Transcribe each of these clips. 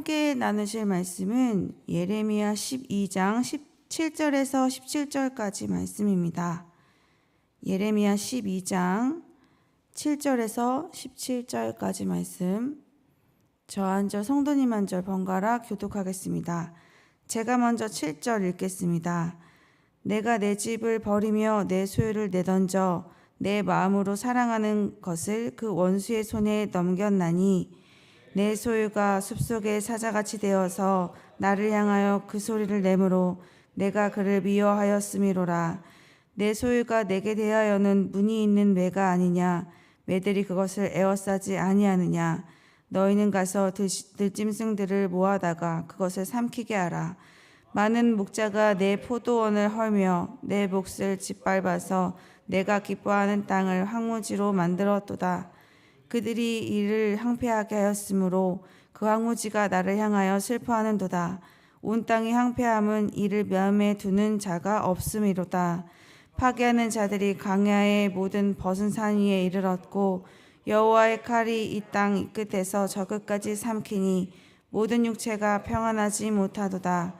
함께 나누실 말씀은 예레미야 12장 17절에서 17절까지 말씀입니다. 예레미야 12장 7절에서 17절까지 말씀, 저 한 절 성도님 한 절 번갈아 교독하겠습니다. 제가 먼저 7절 읽겠습니다. 내가 내 집을 버리며 내 소유를 내던져 내 마음으로 사랑하는 것을 그 원수의 손에 넘겼나니 내 소유가 숲속의 사자같이 되어서 나를 향하여 그 소리를 내므로 내가 그를 미워하였음이로라. 내 소유가 내게 대하여는 문이 있는 매가 아니냐. 매들이 그것을 에워싸지 아니하느냐. 너희는 가서 들짐승들을 모아다가 그것을 삼키게 하라. 많은 목자가 내 포도원을 헐며 내 몫을 짓밟아서 내가 기뻐하는 땅을 황무지로 만들었도다. 그들이 이를 황폐하게 하였으므로 그 황무지가 나를 향하여 슬퍼하는도다. 온 땅이 황폐함은 이를 마음에 두는 자가 없음이로다. 파괴하는 자들이 광야의 모든 벗은 산 위에 이르렀고 여호와의 칼이 이 땅 끝에서 저 끝까지 삼키니 모든 육체가 평안하지 못하도다.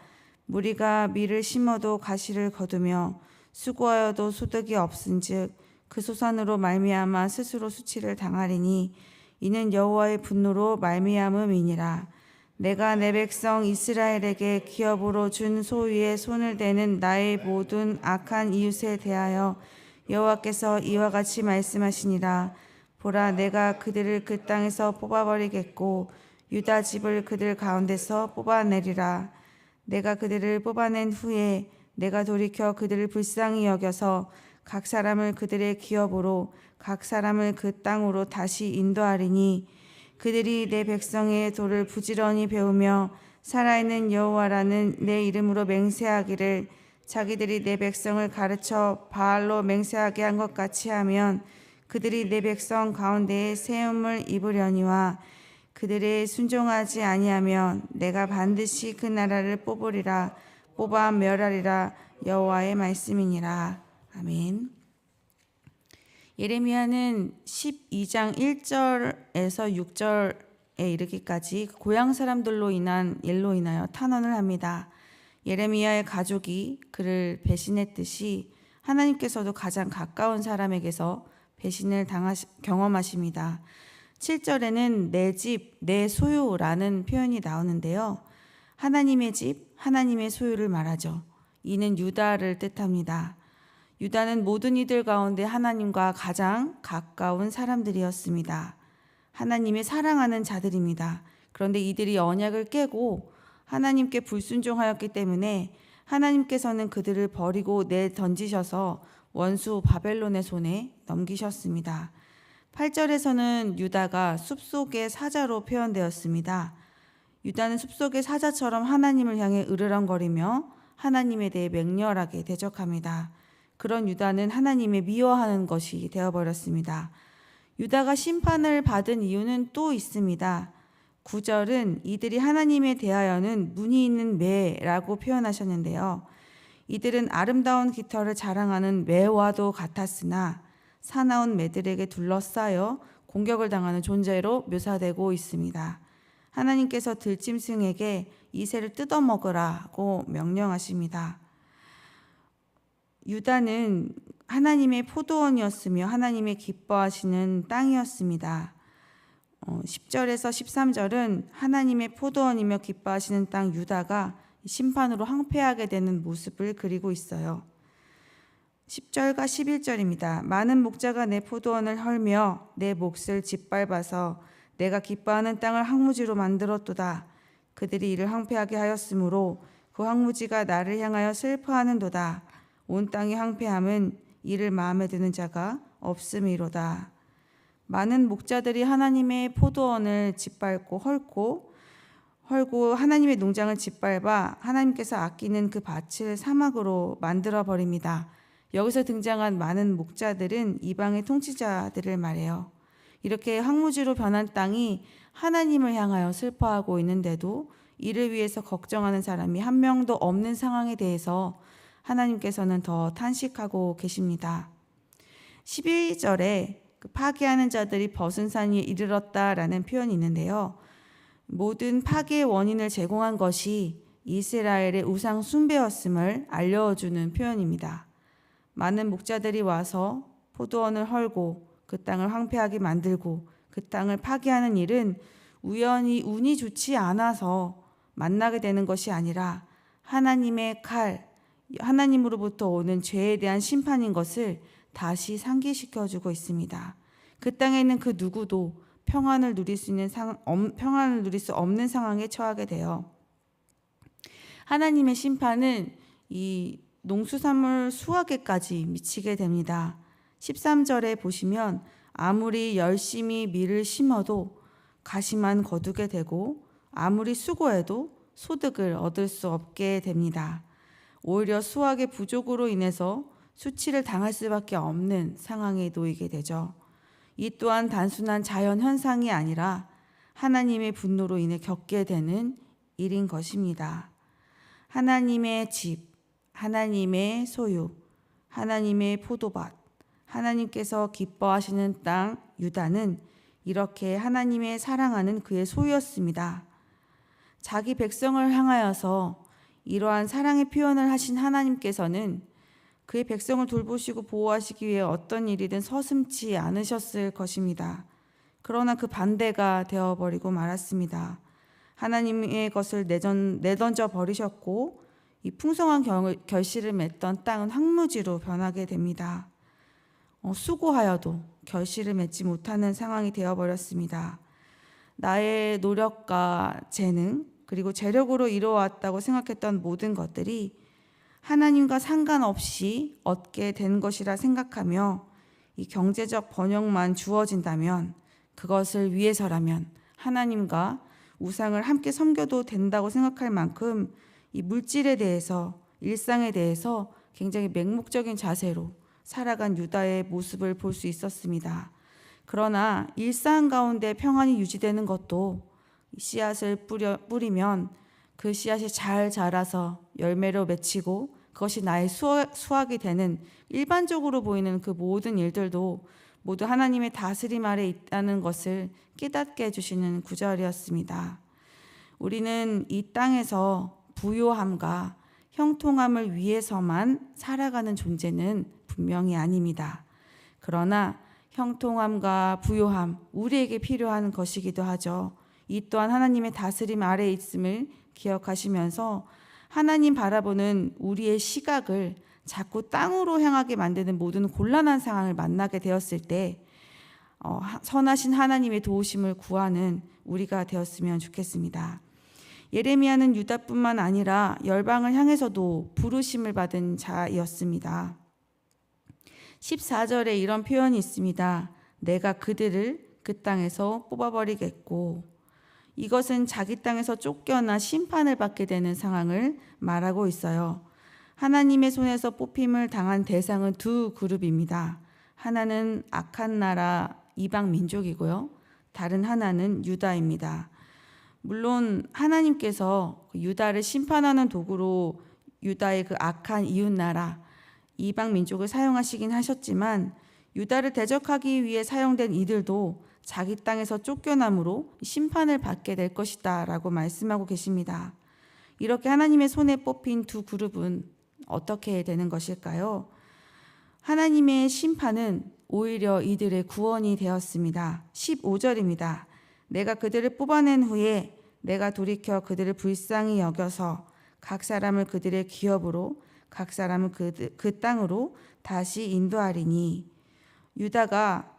무리가 밀을 심어도 가시를 거두며 수고하여도 소득이 없은즉 그 소산으로 말미암아 스스로 수치를 당하리니 이는 여호와의 분노로 말미암음이니라. 내가 내 백성 이스라엘에게 기업으로 준 소유에 손을 대는 나의 모든 악한 이웃에 대하여 여호와께서 이와 같이 말씀하시니라. 보라, 내가 그들을 그 땅에서 뽑아버리겠고 유다 집을 그들 가운데서 뽑아내리라. 내가 그들을 뽑아낸 후에 내가 돌이켜 그들을 불쌍히 여겨서 각 사람을 그들의 기업으로 각 사람을 그 땅으로 다시 인도하리니 그들이 내 백성의 도를 부지런히 배우며 살아있는 여호와라는 내 이름으로 맹세하기를 자기들이 내 백성을 가르쳐 바알로 맹세하게 한 것 같이 하면 그들이 내 백성 가운데에 세움을 입으려니와 그들의 순종하지 아니하면 내가 반드시 그 나라를 뽑으리라. 뽑아 멸하리라. 여호와의 말씀이니라. 아멘. 예레미야는 12장 1절에서 6절에 이르기까지 고향 사람들로 인한 일로 인하여 탄원을 합니다. 예레미야의 가족이 그를 배신했듯이 하나님께서도 가장 가까운 사람에게서 배신을 경험하십니다. 7절에는 내 집, 내 소유라는 표현이 나오는데요. 하나님의 집, 하나님의 소유를 말하죠. 이는 유다를 뜻합니다. 유다는 모든 이들 가운데 하나님과 가장 가까운 사람들이었습니다. 하나님의 사랑하는 자들입니다. 그런데 이들이 언약을 깨고 하나님께 불순종하였기 때문에 하나님께서는 그들을 버리고 내던지셔서 원수 바벨론의 손에 넘기셨습니다. 8절에서는 유다가 숲속의 사자로 표현되었습니다. 유다는 숲속의 사자처럼 하나님을 향해 으르렁거리며 하나님에 대해 맹렬하게 대적합니다. 그런 유다는 하나님의 미워하는 것이 되어버렸습니다. 유다가 심판을 받은 이유는 또 있습니다. 9절은 이들이 하나님에 대하여는 문이 있는 매라고 표현하셨는데요. 이들은 아름다운 깃털을 자랑하는 매와도 같았으나 사나운 매들에게 둘러싸여 공격을 당하는 존재로 묘사되고 있습니다. 하나님께서 들짐승에게 이 새를 뜯어먹으라고 명령하십니다. 유다는 하나님의 포도원이었으며 하나님의 기뻐하시는 땅이었습니다. 10절에서 13절은 하나님의 포도원이며 기뻐하시는 땅 유다가 심판으로 황폐하게 되는 모습을 그리고 있어요. 10절과 11절입니다. 많은 목자가 내 포도원을 헐며 내 몫을 짓밟아서 내가 기뻐하는 땅을 황무지로 만들었도다. 그들이 이를 황폐하게 하였으므로 그 황무지가 나를 향하여 슬퍼하는도다. 온 땅의 황폐함은 이를 마음에 드는 자가 없음이로다. 많은 목자들이 하나님의 포도원을 짓밟고 헐고 하나님의 농장을 짓밟아 하나님께서 아끼는 그 밭을 사막으로 만들어 버립니다. 여기서 등장한 많은 목자들은 이방의 통치자들을 말해요. 이렇게 황무지로 변한 땅이 하나님을 향하여 슬퍼하고 있는데도 이를 위해서 걱정하는 사람이 한 명도 없는 상황에 대해서 하나님께서는 더 탄식하고 계십니다. 12절에 파괴하는 자들이 벗은 산 위에 이르렀다라는 표현이 있는데요. 모든 파괴의 원인을 제공한 것이 이스라엘의 우상 숭배였음을 알려주는 표현입니다. 많은 목자들이 와서 포도원을 헐고 그 땅을 황폐하게 만들고 그 땅을 파괴하는 일은 우연히 운이 좋지 않아서 만나게 되는 것이 아니라 하나님의 칼, 하나님으로부터 오는 죄에 대한 심판인 것을 다시 상기시켜주고 있습니다. 그 땅에 있는 그 누구도 평안을 누릴 수 없는 상황에 처하게 돼요. 하나님의 심판은 이 농수산물 수확에까지 미치게 됩니다. 13절에 보시면 아무리 열심히 밀을 심어도 가시만 거두게 되고 아무리 수고해도 소득을 얻을 수 없게 됩니다. 오히려 수확의 부족으로 인해서 수치를 당할 수밖에 없는 상황에 놓이게 되죠. 이 또한 단순한 자연 현상이 아니라 하나님의 분노로 인해 겪게 되는 일인 것입니다. 하나님의 집, 하나님의 소유, 하나님의 포도밭, 하나님께서 기뻐하시는 땅 유다는 이렇게 하나님의 사랑하는 그의 소유였습니다. 자기 백성을 향하여서 이러한 사랑의 표현을 하신 하나님께서는 그의 백성을 돌보시고 보호하시기 위해 어떤 일이든 서슴지 않으셨을 것입니다. 그러나 그 반대가 되어버리고 말았습니다. 하나님의 것을 내던져 버리셨고 이 풍성한 결실을 맺던 땅은 황무지로 변하게 됩니다. 수고하여도 결실을 맺지 못하는 상황이 되어버렸습니다. 나의 노력과 재능 그리고 재력으로 이루어왔다고 생각했던 모든 것들이 하나님과 상관없이 얻게 된 것이라 생각하며 이 경제적 번영만 주어진다면 그것을 위해서라면 하나님과 우상을 함께 섬겨도 된다고 생각할 만큼 이 물질에 대해서 일상에 대해서 굉장히 맹목적인 자세로 살아간 유다의 모습을 볼 수 있었습니다. 그러나 일상 가운데 평안이 유지되는 것도 씨앗을 뿌리면 그 씨앗이 잘 자라서 열매로 맺히고 그것이 나의 수확이 되는 일반적으로 보이는 그 모든 일들도 모두 하나님의 다스림 아래 있다는 것을 깨닫게 해주시는 구절이었습니다. 우리는 이 땅에서 부요함과 형통함을 위해서만 살아가는 존재는 분명히 아닙니다. 그러나 형통함과 부요함, 우리에게 필요한 것이기도 하죠. 이 또한 하나님의 다스림 아래에 있음을 기억하시면서 하나님 바라보는 우리의 시각을 자꾸 땅으로 향하게 만드는 모든 곤란한 상황을 만나게 되었을 때 선하신 하나님의 도우심을 구하는 우리가 되었으면 좋겠습니다. 예레미야는 유다뿐만 아니라 열방을 향해서도 부르심을 받은 자였습니다. 14절에 이런 표현이 있습니다. 내가 그들을 그 땅에서 뽑아버리겠고, 이것은 자기 땅에서 쫓겨나 심판을 받게 되는 상황을 말하고 있어요. 하나님의 손에서 뽑힘을 당한 대상은 두 그룹입니다. 하나는 악한 나라 이방 민족이고요. 다른 하나는 유다입니다. 물론 하나님께서 유다를 심판하는 도구로 유다의 그 악한 이웃나라 이방 민족을 사용하시긴 하셨지만 유다를 대적하기 위해 사용된 이들도 자기 땅에서 쫓겨남으로 심판을 받게 될 것이다 라고 말씀하고 계십니다. 이렇게 하나님의 손에 뽑힌 두 그룹은 어떻게 되는 것일까요? 하나님의 심판은 오히려 이들의 구원이 되었습니다. 15절입니다. 내가 그들을 뽑아낸 후에 내가 돌이켜 그들을 불쌍히 여겨서 각 사람을 그들의 기업으로 각 사람을 그 땅으로 다시 인도하리니. 유다가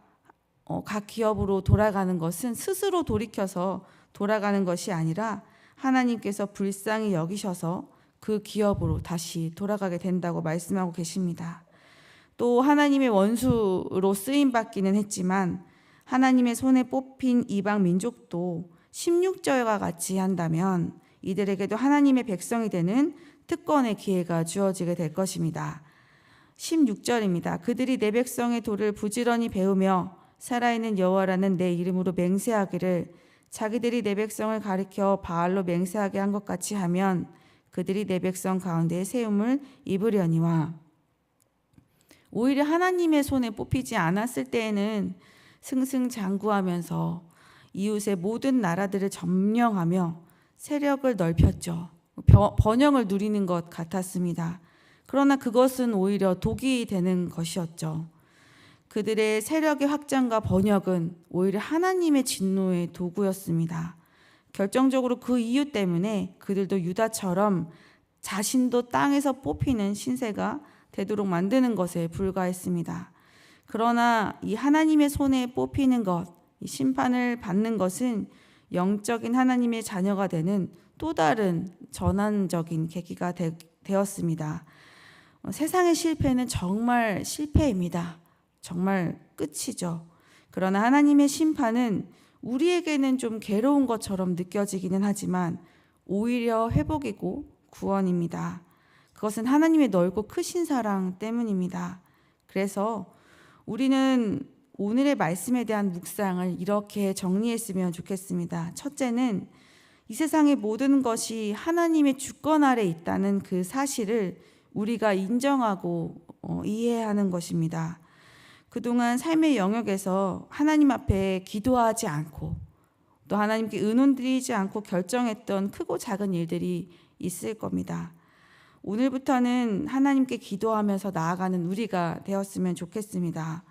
각 기업으로 돌아가는 것은 스스로 돌이켜서 돌아가는 것이 아니라 하나님께서 불쌍히 여기셔서 그 기업으로 다시 돌아가게 된다고 말씀하고 계십니다. 또 하나님의 원수로 쓰임받기는 했지만 하나님의 손에 뽑힌 이방 민족도 16절과 같이 한다면 이들에게도 하나님의 백성이 되는 특권의 기회가 주어지게 될 것입니다. 16절입니다. 그들이 내 백성의 도를 부지런히 배우며 살아있는 여호와라는 내 이름으로 맹세하기를 자기들이 내 백성을 가리켜 바알로 맹세하게 한 것 같이 하면 그들이 내 백성 가운데에 세움을 입으려니와. 오히려 하나님의 손에 뽑히지 않았을 때에는 승승장구하면서 이웃의 모든 나라들을 점령하며 세력을 넓혔죠. 번영을 누리는 것 같았습니다. 그러나 그것은 오히려 독이 되는 것이었죠. 그들의 세력의 확장과 번역은 오히려 하나님의 진노의 도구였습니다. 결정적으로 그 이유 때문에 그들도 유다처럼 자신도 땅에서 뽑히는 신세가 되도록 만드는 것에 불과했습니다. 그러나 이 하나님의 손에 뽑히는 것, 이 심판을 받는 것은 영적인 하나님의 자녀가 되는 또 다른 전환적인 계기가 되었습니다. 세상의 실패는 정말 실패입니다. 정말 끝이죠. 그러나 하나님의 심판은 우리에게는 좀 괴로운 것처럼 느껴지기는 하지만 오히려 회복이고 구원입니다. 그것은 하나님의 넓고 크신 사랑 때문입니다. 그래서 우리는 오늘의 말씀에 대한 묵상을 이렇게 정리했으면 좋겠습니다. 첫째는 이 세상의 모든 것이 하나님의 주권 아래 있다는 그 사실을 우리가 인정하고 이해하는 것입니다. 그동안 삶의 영역에서 하나님 앞에 기도하지 않고 또 하나님께 의논드리지 않고 결정했던 크고 작은 일들이 있을 겁니다. 오늘부터는 하나님께 기도하면서 나아가는 우리가 되었으면 좋겠습니다.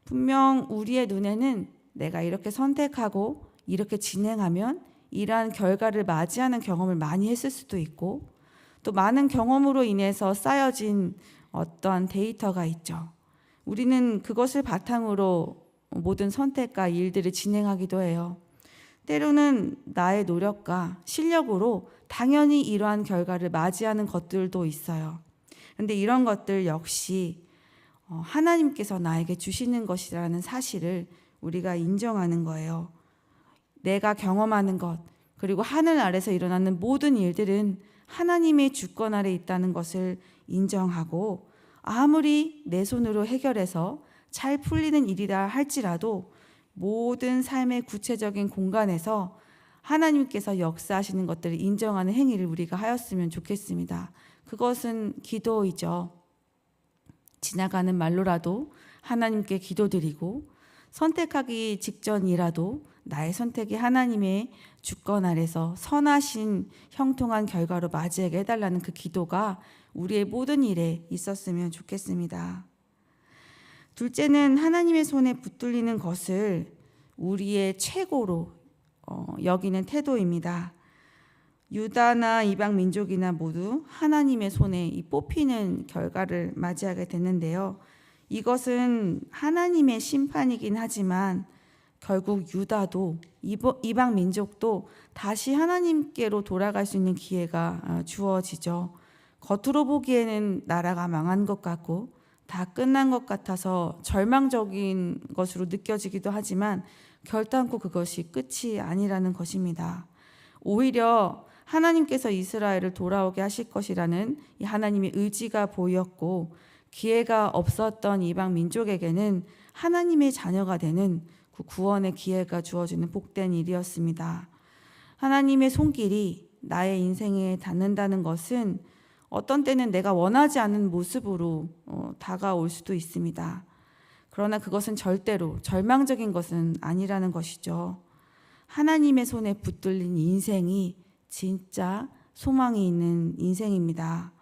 분명 우리의 눈에는 내가 이렇게 선택하고 이렇게 진행하면 이러한 결과를 맞이하는 경험을 많이 했을 수도 있고 또 많은 경험으로 인해서 쌓여진 어떠한 데이터가 있죠. 우리는 그것을 바탕으로 모든 선택과 일들을 진행하기도 해요. 때로는 나의 노력과 실력으로 당연히 이러한 결과를 맞이하는 것들도 있어요. 그런데 이런 것들 역시 하나님께서 나에게 주시는 것이라는 사실을 우리가 인정하는 거예요. 내가 경험하는 것, 그리고 하늘 아래서 일어나는 모든 일들은 하나님의 주권 아래 있다는 것을 인정하고 아무리 내 손으로 해결해서 잘 풀리는 일이라 할지라도 모든 삶의 구체적인 공간에서 하나님께서 역사하시는 것들을 인정하는 행위를 우리가 하였으면 좋겠습니다. 그것은 기도이죠. 지나가는 말로라도 하나님께 기도드리고 선택하기 직전이라도 나의 선택이 하나님의 주권 아래서 선하신 형통한 결과로 맞이하게 해달라는 그 기도가 우리의 모든 일에 있었으면 좋겠습니다. 둘째는 하나님의 손에 붙들리는 것을 우리의 최고로 여기는 태도입니다. 유다나 이방 민족이나 모두 하나님의 손에 이 뽑히는 결과를 맞이하게 됐는데요. 이것은 하나님의 심판이긴 하지만 결국 유다도 이방 민족도 다시 하나님께로 돌아갈 수 있는 기회가 주어지죠. 겉으로 보기에는 나라가 망한 것 같고 다 끝난 것 같아서 절망적인 것으로 느껴지기도 하지만 결단코 그것이 끝이 아니라는 것입니다. 오히려 하나님께서 이스라엘을 돌아오게 하실 것이라는 이 하나님의 의지가 보였고 기회가 없었던 이방 민족에게는 하나님의 자녀가 되는 그 구원의 기회가 주어지는 복된 일이었습니다. 하나님의 손길이 나의 인생에 닿는다는 것은 어떤 때는 내가 원하지 않는 모습으로 다가올 수도 있습니다. 그러나 그것은 절대로 절망적인 것은 아니라는 것이죠. 하나님의 손에 붙들린 인생이 진짜 소망이 있는 인생입니다.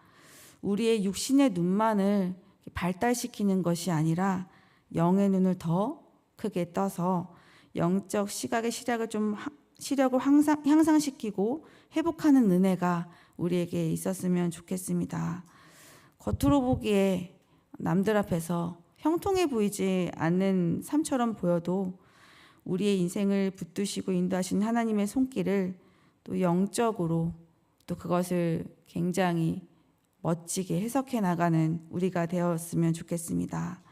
우리의 육신의 눈만을 발달시키는 것이 아니라 영의 눈을 더 크게 떠서 영적 시각의 시력을 향상시키고 회복하는 은혜가 우리에게 있었으면 좋겠습니다. 겉으로 보기에 남들 앞에서 형통해 보이지 않는 삶처럼 보여도 우리의 인생을 붙드시고 인도하신 하나님의 손길을 또 영적으로 또 그것을 굉장히 멋지게 해석해 나가는 우리가 되었으면 좋겠습니다.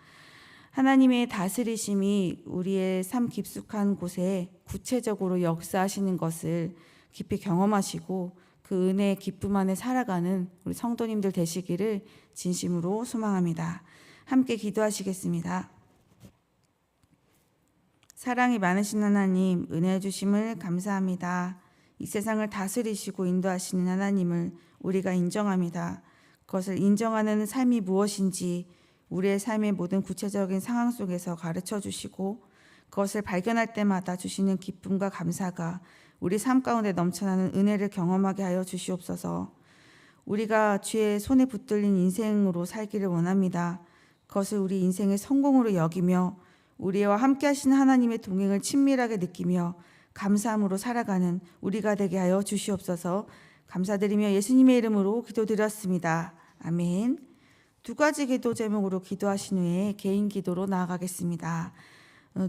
하나님의 다스리심이 우리의 삶 깊숙한 곳에 구체적으로 역사하시는 것을 깊이 경험하시고 그 은혜의 기쁨 안에 살아가는 우리 성도님들 되시기를 진심으로 소망합니다. 함께 기도하시겠습니다. 사랑이 많으신 하나님, 은혜 주심을 감사합니다. 이 세상을 다스리시고 인도하시는 하나님을 우리가 인정합니다. 그것을 인정하는 삶이 무엇인지 우리의 삶의 모든 구체적인 상황 속에서 가르쳐 주시고 그것을 발견할 때마다 주시는 기쁨과 감사가 우리 삶 가운데 넘쳐나는 은혜를 경험하게 하여 주시옵소서. 우리가 주의 손에 붙들린 인생으로 살기를 원합니다. 그것을 우리 인생의 성공으로 여기며 우리와 함께 하시는 하나님의 동행을 친밀하게 느끼며 감사함으로 살아가는 우리가 되게 하여 주시옵소서. 감사드리며 예수님의 이름으로 기도드렸습니다. 아멘. 두 가지 기도 제목으로 기도하신 후에 개인 기도로 나아가겠습니다.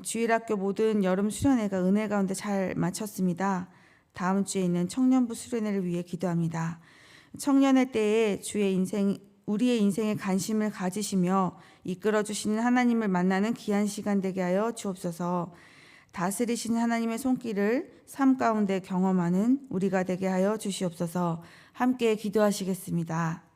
주일학교 모든 여름 수련회가 은혜 가운데 잘 마쳤습니다. 다음 주에 있는 청년부 수련회를 위해 기도합니다. 청년의 때에 우리의 인생에 관심을 가지시며 이끌어주시는 하나님을 만나는 귀한 시간 되게 하여 주옵소서. 다스리시는 하나님의 손길을 삶 가운데 경험하는 우리가 되게 하여 주시옵소서. 함께 기도하시겠습니다.